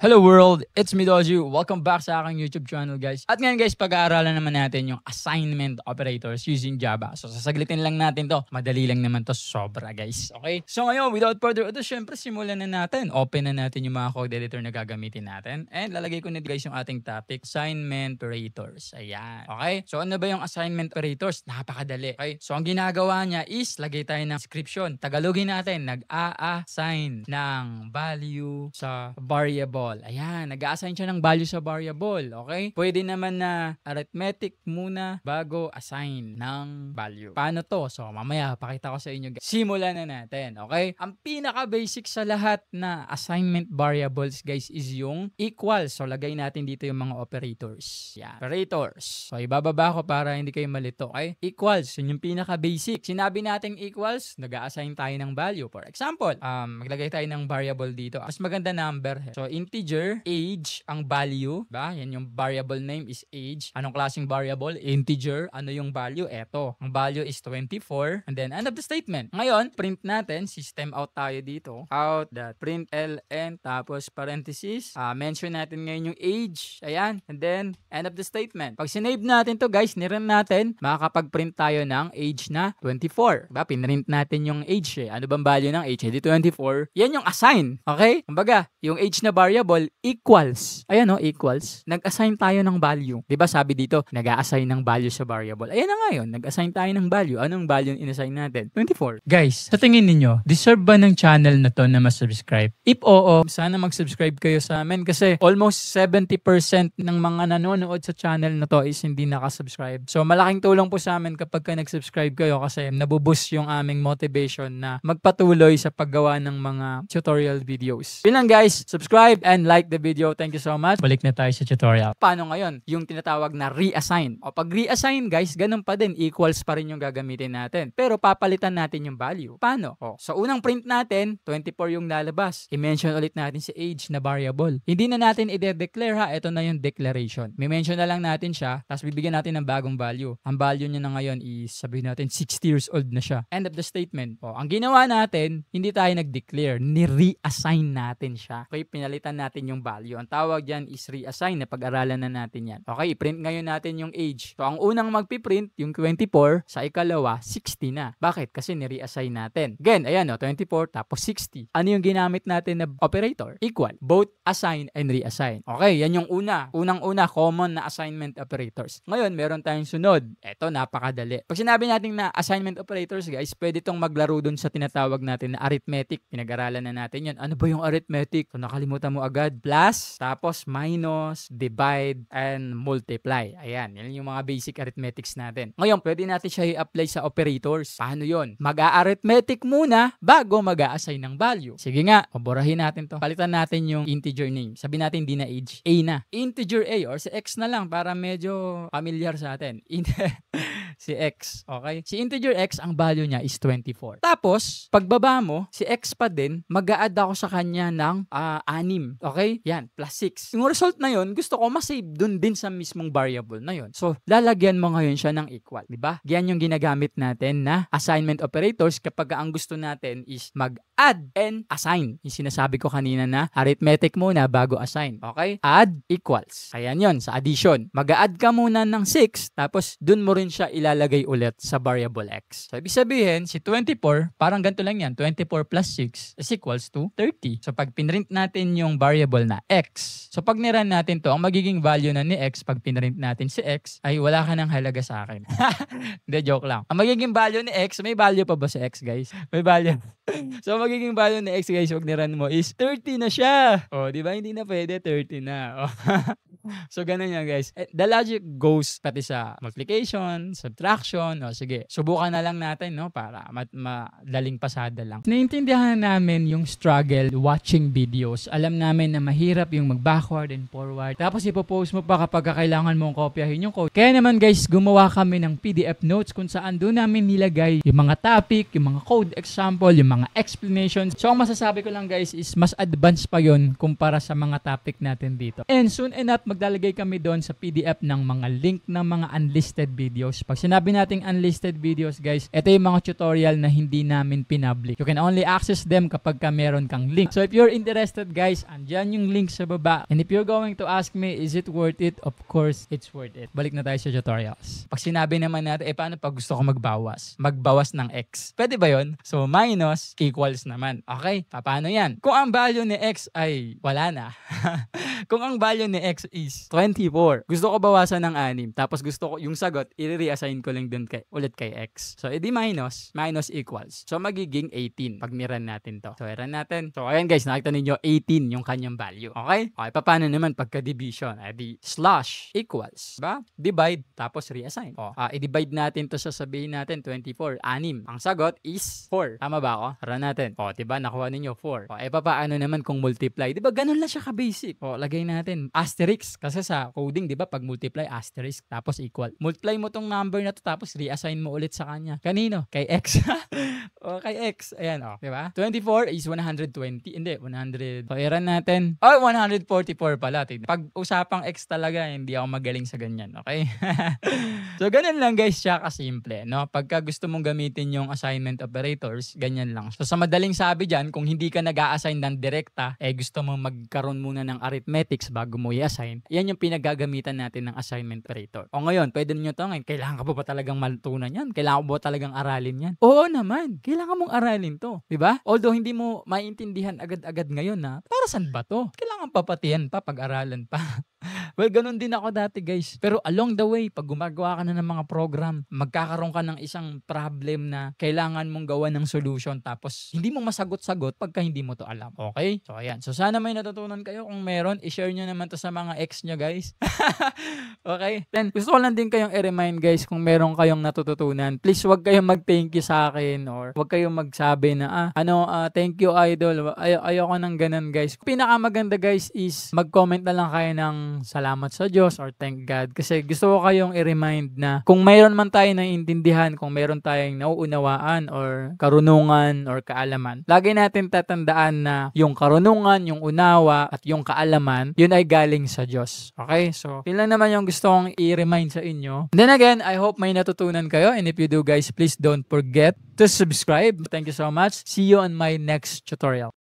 Hello world, it's me Doju. Welcome back sa aking YouTube channel guys. At ngayon guys, pag-aaralan naman natin yung assignment operators using Java. So sasaglitin lang natin to. Madali lang naman to, sobra guys. Okay? So ngayon, without further ado, syempre simulan na natin. Open na natin yung mga code editor na gagamitin natin. And lalagay ko na guys yung ating topic, assignment operators. Ayan. Okay? So ano ba yung assignment operators? Napakadali. Okay? So ang ginagawa niya is lagay tayo ng description. Tagalogin natin, nag-a-assign ng value sa variable. Ayan, nag-a-assign siya ng value sa variable, okay? Pwede naman na arithmetic muna bago assign ng value. Paano to? So, mamaya pakita ko sa inyo. Simulan na natin, okay? Ang pinaka-basic sa lahat na assignment variables, guys, is yung equals. So, lagay natin dito yung mga operators. Yan, operators. So, ibababa ko para hindi kayo malito, okay? Equals, yun yung pinaka-basic. Sinabi natin equals, nag-a-assign tayo ng value. For example, maglagay tayo ng variable dito. Mas maganda number. So, integer, age, ang value, ba? Yan yung variable name is age. Anong klaseng variable? Integer. Ano yung value? Eto. Ang value is 24. And then, end of the statement. Ngayon, print natin. System out tayo dito. Out that print ln. Tapos, parenthesis. Mention natin ngayon yung age. Ayan. And then, end of the statement. Pag sinave natin to guys, nirun natin, makakapag-print tayo ng age na 24. Diba? Pinrint natin yung age eh. Ano bang value ng age? Hindi 24. Yan yung assign. Okay? Kumbaga, yung age na variable equals. Ayan o, equals. Nag-assign tayo ng value. Diba sabi dito, nag-a-assign ng value sa variable. Ayan na nga yun. Nag-assign tayo ng value. Anong value yung in-assign natin? 24. Guys, sa tingin ninyo, deserve ba ng channel na to na mas-subscribe? If oo, sana mag-subscribe kayo sa amin kasi almost 70% ng mga nanonood sa channel na to is hindi nakasubscribe. So, malaking tulong po sa amin kapag ka nag-subscribe kayo kasi nabuboost yung aming motivation na magpatuloy sa paggawa ng mga tutorial videos. Yun lang guys, subscribe and like the video. Thank you so much. Balik na tayo sa tutorial. Paano ngayon? Yung tinatawag na reassign. O pag reassign guys, ganun pa din. Equals pa rin yung gagamitin natin. Pero papalitan natin yung value. Paano? O, sa unang print natin, 24 yung lalabas. I-mention ulit natin si age na variable. Hindi na natin i-declare ha. Ito na yung declaration. May-mention na lang natin siya, tapos bibigyan natin ng bagong value. Ang value niya na ngayon is, sabihin natin, 60 years old na siya. End of the statement. O, ang ginawa natin, hindi tayo nag-declare. Ni-reassign natin siya. Okay, pinalitan natin yung value. Ang tawag dyan is reassign na pag-aralan na natin yan. Okay, i-print ngayon natin yung age. So, ang unang magpiprint, yung 24, sa ikalawa, 60 na. Bakit? Kasi ni-reassign natin. Again, ayan o, 24 tapos 60. Ano yung ginamit natin na operator? Equal. Both assign and reassign. Okay, yan yung una. Unang-una, common na assignment operators. Ngayon, meron tayong sunod. Eto, napakadali. Pag sinabi natin na assignment operators, guys, pwede itong maglaro dun sa tinatawag natin na arithmetic. Pinag-aralan na natin yan. Ano ba yung arithmetic? So, nakalimutan mo agad. Plus, tapos minus, divide, and multiply. Ayan, yan yung mga basic arithmetics natin. Ngayon, pwede natin siya i-apply sa operators. Paano yun? Mag-a-arithmetic muna bago mag-a-assign ng value. Sige nga, paburahin natin to. Palitan natin yung integer name. Sabi natin hindi na age. A na. Integer A or si X na lang para medyo familiar sa atin. Si X. Okay? Si integer X, ang value niya is 24. Tapos, pagbaba mo, si X pa din, mag-a-add ako sa kanya ng 6. Okay? Yan, plus 6. Yung result na yun, gusto ko ma-save dun din sa mismong variable na yun. So, lalagyan mo ngayon siya ng equal. Diba? Yan yung ginagamit natin na assignment operators kapag ang gusto natin is mag-add and assign. Yung sinasabi ko kanina na arithmetic muna bago assign. Okay? Add equals. Ayan yun, sa addition. Mag-a-add ka muna ng 6, tapos dun mo rin siya ilalagay ulit sa variable X. So, ibig sabihin, si 24, parang ganito lang yan. 24 plus 6 is equals to 30. So, pag pinrint natin yung variable na X, so pag niran natin to, ang magiging value na ni X, pag pinrint natin si X, ay wala ka ng halaga sa akin. Hindi, joke lang. Ang magiging value ni X, may value pa ba si X, guys? May value. So, ang magiging value ni X, guys, pag niran mo is 30 na siya. O, di ba? Hindi na pwede, 30 na. So, ganun yan, guys. The logic goes pati sa multiplication, subtraction. O, sige, subukan na lang natin, no? Para madaling pasada lang. Naintindihan namin yung struggle watching videos. Alam namin na mahirap yung mag-backward and forward. Tapos, ipopost mo pa kapag kailangan mong kopyahin yung code. Kaya naman, guys, gumawa kami ng PDF notes kung saan doon namin nilagay yung mga topic, yung mga code example, yung mga explanations. So, ang masasabi ko lang, guys, is mas advanced pa yon kumpara sa mga topic natin dito. And soon enough, maglalagay kami doon sa PDF ng mga link ng mga unlisted videos. Pag sinabi nating unlisted videos guys, ito yung mga tutorial na hindi namin pinpublic. You can only access them kapag ka meron kang link. So if you're interested guys, andyan yung link sa baba. And if you're going to ask me, is it worth it? Of course, it's worth it. Balik na tayo sa tutorials. Pag sinabi naman natin, paano pag gusto ko magbawas? Magbawas ng x. Pwede ba yun? So minus equals naman. Okay? Paano yan? Kung ang value ni x ay wala na. Kung ang value ni x is 24, gusto ko bawasan ng 6, tapos gusto ko yung sagot, i-reassign ko lang din ulit kay x. So, edi minus equals. So, magiging 18 pag niran natin to. So, i-run natin. So, ayan guys, nakita ninyo 18 yung kanyang value. Okay? Okay, paano naman pagka-division? Edi slash equals. Diba? Divide, tapos reassign. O, i-divide natin to sa sabihin natin 24, 6. Ang sagot is 4. Tama ba ako? Run natin. O, diba? Nakuha ninyo 4. O, paano naman kung multiply? Diba? Ganun lang siya ka-basic. O, lagay natin asterisk. Kasi sa coding, diba? Pag multiply, asterisk, tapos equal. Multiply mo tong number na to, tapos reassign mo ulit sa kanya. Kanino? Kay x. O, kay x. Ayan, o. Diba? 24 is 120. Hindi, 100. So, i-run natin. Oh, 144 pala. Pag usapang x talaga, hindi ako magaling sa ganyan. Okay? So, ganun lang guys siya kasimple. No? Pagka gusto mong gamitin yung assignment operators, ganyan lang. So, sa madaling sabi dyan, kung hindi ka nag-a-assign ng direkta, gusto mo magkaroon muna ng arithmetics bago mo i-assign, yan yung pinagagamitan natin ng assignment operator. O ngayon, pwede nyo ito ngayon, kailangan ka ba talagang matutunan yan? Kailangan mo ba talagang aralin yan? Oo naman, kailangan mong aralin to. Diba? Although hindi mo maintindihan agad-agad ngayon na, para saan ba to? Kailangan papatiyan pa, pag-aralan pa. Well, ganun din ako dati guys. Pero along the way, pag gumagawa ka na ng mga program, magkakaroon ka ng isang problem na kailangan mong gawa ng solution tapos hindi mo masagot-sagot pagka hindi mo to alam. Okay? So ayan. So sana may natutunan kayo. Kung meron, i-share nyo naman to sa mga ex nyo guys. Okay? Then, gusto ko lang din kayong i-remind guys kung meron kayong natututunan. Please wag kayong mag-thank you sa akin or wag kayong magsabi na thank you idol. Ayoko nang ganun guys. Pinakamaganda guys is mag-comment na lang kayo ng salamat sa Diyos or thank God. Kasi gusto ko kayong i-remind na kung mayroon man tayo naiintindihan, kung mayroon tayong nauunawaan or karunungan or kaalaman, lagi natin tatandaan na yung karunungan, yung unawa, at yung kaalaman, yun ay galing sa Diyos. Okay? So, yun lang naman yung gusto kong i-remind sa inyo. And then again, I hope may natutunan kayo. And if you do guys, please don't forget to subscribe. Thank you so much. See you on my next tutorial.